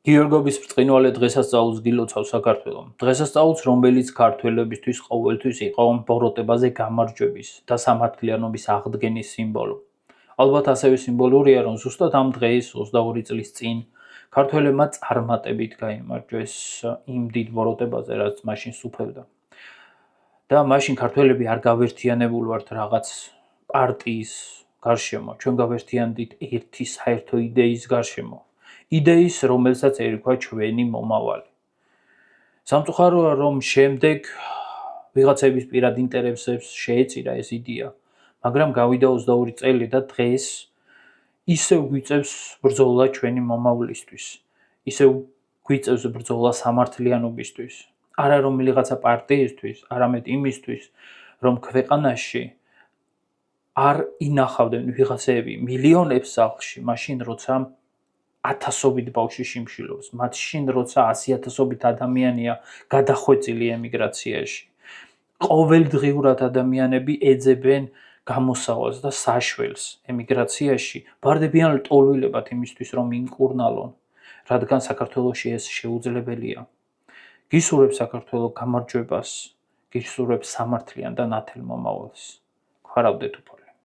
გიორგობის ბრწყინვალე დღესასწაულს გილოცავ საქართველო. დღესასწაულს, რომელიც ქართველებისთვის ყოველთვის იყო ბოროტებაზე გამარჯვების და სამართლიანობის აღდგენის სიმბოლო. ალბათ ასევე სიმბოლურია, რომ ზუსტად ამ დღეს 22 წლის წინ ქართველებმა წარმატებით გაიმარჯვეს იმ დიდ ბოროტებაზე, რაც მაშინ სუფევდა. და მაშინ ქართველები არ გავერთიანებულ ვართ რაღაც პარტიის გარშემო, ჩვენ გავერთიანდით ერთი საერთო იდეის გარშემო. იდეის, რომელსაც ერქვა ჩვენი მომავალი. სამწუხაროა, რომ შემდეგ ვიღაცების პირად ინტერესებს შეეწირა ეს იდეა, მაგრამ გავიდა 22 წელი და დღეს ისევ გვიწევს ბრძოლა ჩვენი მომავლისთვის. ისევ გვიწევს ბრძოლა სამართლიანობისთვის. არა რომ ვიღაცა პარტიისთვის, არამედ იმისთვის, რომ ქვეყანაში არ ინახავდნენ ვიღაცები მილიონებს სახლში, მაშინ როცა ათასობით ბავშვი შიმშილობს, მაშინ როცა 100,000-ობით ადამიანია გადახვეწილი ემიგრაციაში. ყოველდღიურად ადამიანები ეძებენ გამოსავალს და საშველს ემიგრაციაში, ვარდებიან ლტოლვილებად იმისთვის, რომ იმკურნალონ, რადგან საქართველოში ეს შეუძლებელია. გისურვებ საქართველოს გამარჯვებას, გისურვებ სამართლიან და ნათელ მომავალს. გვხარავდეთ.